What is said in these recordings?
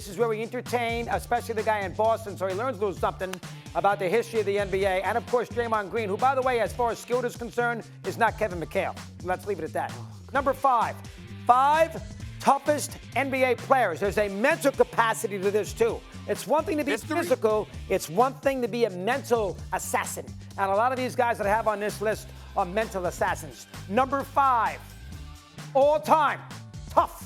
This is where we entertain, especially the guy in Boston, so he learns a little something about the history of the NBA. And, of course, Draymond Green, who, by the way, as far as skill is concerned, is not Kevin McHale. Let's leave it at that. Number 5. 5 toughest NBA players. There's a mental capacity to this, too. It's one thing to be physical. It's one thing to be a mental assassin. And a lot of these guys that I have on this list are mental assassins. Number 5, all-time tough,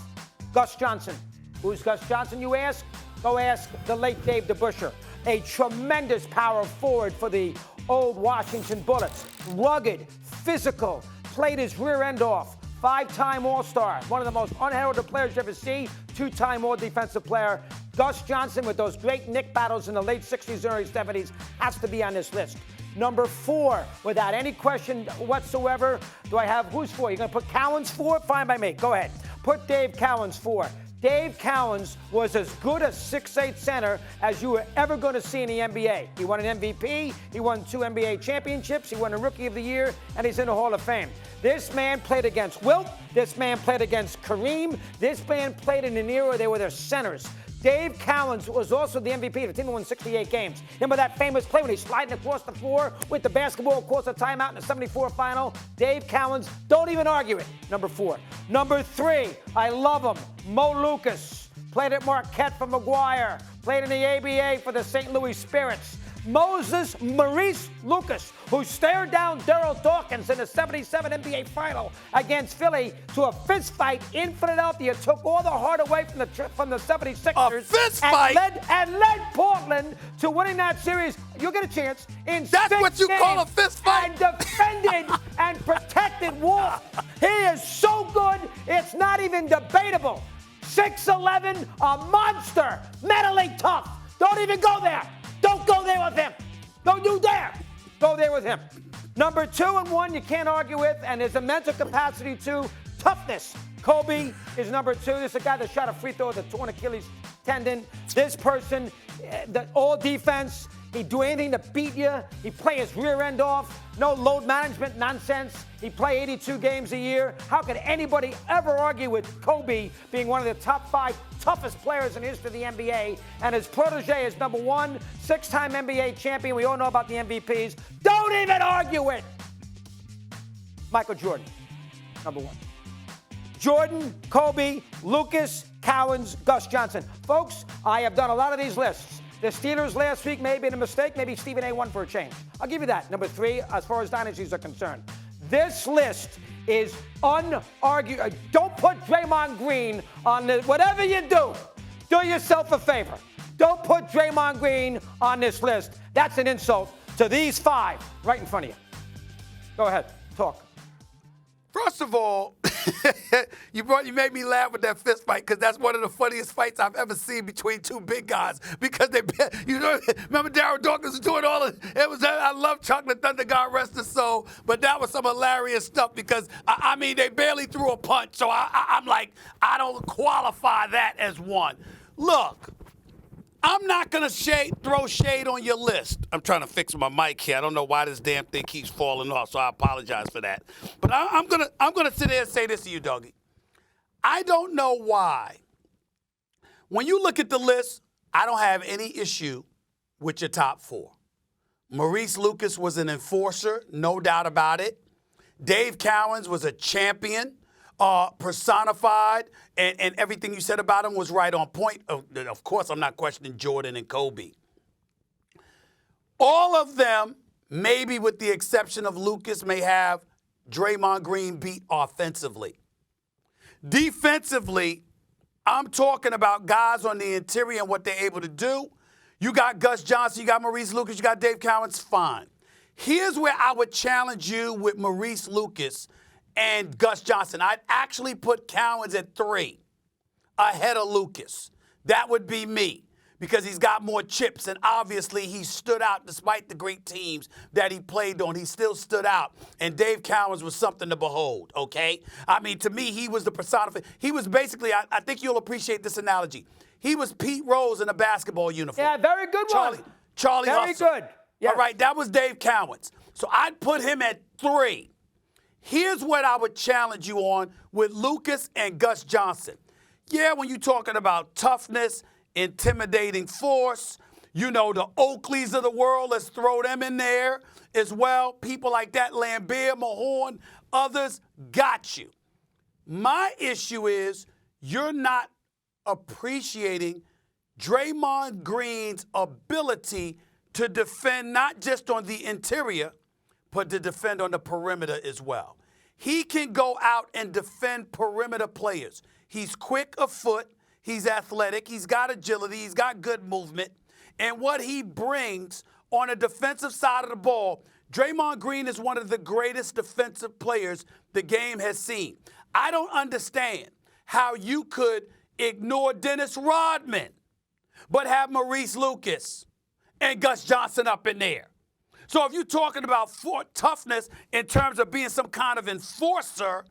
Gus Johnson. Who's Gus Johnson, you ask? Go ask the late Dave DeBusschere. A tremendous power forward for the old Washington Bullets. Rugged, physical, played his rear end off. 5-time All-Star, one of the most unheralded players you ever see. 2-time All-Defensive Player. Gus Johnson, with those great Knick battles in the late 60s, early 70s, has to be on this list. Number 4, without any question whatsoever, do I have who's 4? You're going to put Cowens 4? Fine by me. Go ahead. Put Dave Cowens 4. Dave Cowens was as good a 6'8 center as you were ever going to see in the NBA. He won an MVP, he won 2 NBA championships, he won a Rookie of the Year, and he's in the Hall of Fame. This man played against Wilt, this man played against Kareem, this man played in an era where they were their centers. Dave Cowens was also the MVP. The team won 68 games. Remember that famous play when he's sliding across the floor with the basketball across the timeout in the 74 final? Dave Cowens, don't even argue it. Number 4. Number 3, I love him. Lucas. Played at Marquette for McGuire. Played in the ABA for the St. Louis Spirits. Maurice Lucas, who stared down Darryl Dawkins in the 77 NBA final against Philly to a fist fight in Philadelphia, took all the heart away from the 76ers. A fist fight? And led Portland to winning that series. You'll get a chance in That's 6 what you games, call a fist fight? And defended and protected Walt. He is so good, it's not even debatable. 6'11", a monster, mentally tough. Don't even go there. Don't go there with him. Don't you dare go there with him. Number 2 and 1 you can't argue with, and there's a mental capacity too. Toughness. Kobe is number 2. This is a guy that shot a free throw with a torn Achilles tendon. This person, all defense. He'd do anything to beat you. He'd play his rear end off. No load management nonsense. He'd play 82 games a year. How could anybody ever argue with Kobe being one of the top 5 toughest players in the history of the NBA? And his protege is number 1, 6-time NBA champion. We all know about the MVPs. Don't even argue it. Michael Jordan, number 1. Jordan, Kobe, Lucas, Cowens, Gus Johnson. Folks, I have done a lot of these lists. The Steelers last week may have been a mistake. Maybe Stephen A. won for a change. I'll give you that. Number 3, as far as dynasties are concerned. This list is unarguable. Don't put Draymond Green on this. Whatever you do yourself a favor. Don't put Draymond Green on this list. That's an insult to these 5 right in front of you. Go ahead. Talk. First of all, you made me laugh with that fist fight because that's one of the funniest fights I've ever seen between 2 big guys. Because remember Darryl Dawkins was doing all of it. I love Chuck the Thunder, God rest his soul, but that was some hilarious stuff because I mean they barely threw a punch, so I'm like I don't qualify that as one. Look. I'm not going to throw shade on your list. I'm trying to fix my mic here. I don't know why this damn thing keeps falling off, so I apologize for that. But I'm gonna sit there and say this to you, Dougie. I don't know why. When you look at the list, I don't have any issue with your top 4. Maurice Lucas was an enforcer, no doubt about it. Dave Cowens was a champion. Personified, and everything you said about him was right on point. Of course, I'm not questioning Jordan and Kobe. All of them, maybe with the exception of Lucas, may have Draymond Green beat offensively. Defensively, I'm talking about guys on the interior and what they're able to do. You got Gus Johnson, you got Maurice Lucas, you got Dave Cowens, fine. Here's where I would challenge you with Maurice Lucas and Gus Johnson. I'd actually put Cowens at 3 ahead of Lucas. That would be me because he's got more chips, and obviously he stood out despite the great teams that he played on. He still stood out, and Dave Cowens was something to behold, okay? I mean, to me, he was the personification. He was basically, I think you'll appreciate this analogy. He was Pete Rose in a basketball uniform. Yeah, very good one. Charlie Very Hustle. good. Yes. All right, that was Dave Cowens. So I'd put him at 3. Here's what I would challenge you on with Lucas and Gus Johnson. Yeah, when you're talking about toughness intimidating force. You know, the Oakleys of the world, let's throw them in there as well. People like that, Lambert, Mahorn, others got you. My issue is you're not appreciating Draymond Green's ability to defend not just on the interior, but to defend on the perimeter as well. He can go out and defend perimeter players. He's quick of foot. He's athletic. He's got agility. He's got good movement. And what he brings on the defensive side of the ball, Draymond Green is one of the greatest defensive players the game has seen. I don't understand how you could ignore Dennis Rodman, but have Maurice Lucas and Gus Johnson up in there. So if you're talking about toughness in terms of being some kind of enforcer,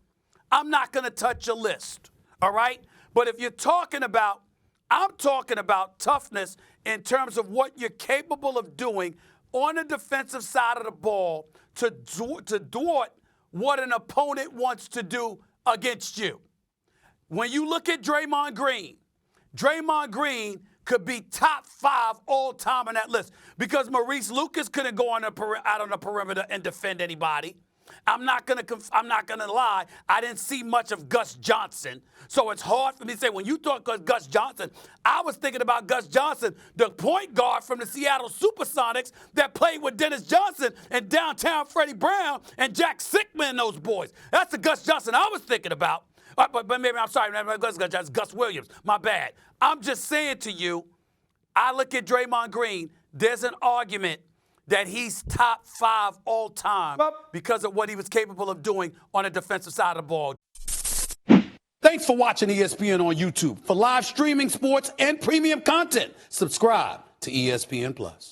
I'm not going to touch your list, all right? But if you're talking about, I'm talking about toughness in terms of what you're capable of doing on the defensive side of the ball to thwart what an opponent wants to do against you. When you look at Draymond Green could be top 5 all time on that list because Maurice Lucas couldn't go out on the perimeter and defend anybody. I'm not gonna lie. I didn't see much of Gus Johnson, so it's hard for me to say. When you talk about Gus Johnson, I was thinking about Gus Johnson, the point guard from the Seattle Supersonics that played with Dennis Johnson and downtown Freddie Brown and Jack Sikma and those boys. That's the Gus Johnson I was thinking about. But maybe I'm sorry, that's Gus Williams. My bad. I'm just saying to you, I look at Draymond Green. There's an argument that he's top 5 all time because of what he was capable of doing on the defensive side of the ball. Thanks for watching ESPN on YouTube. For live streaming sports and premium content, subscribe to ESPN+.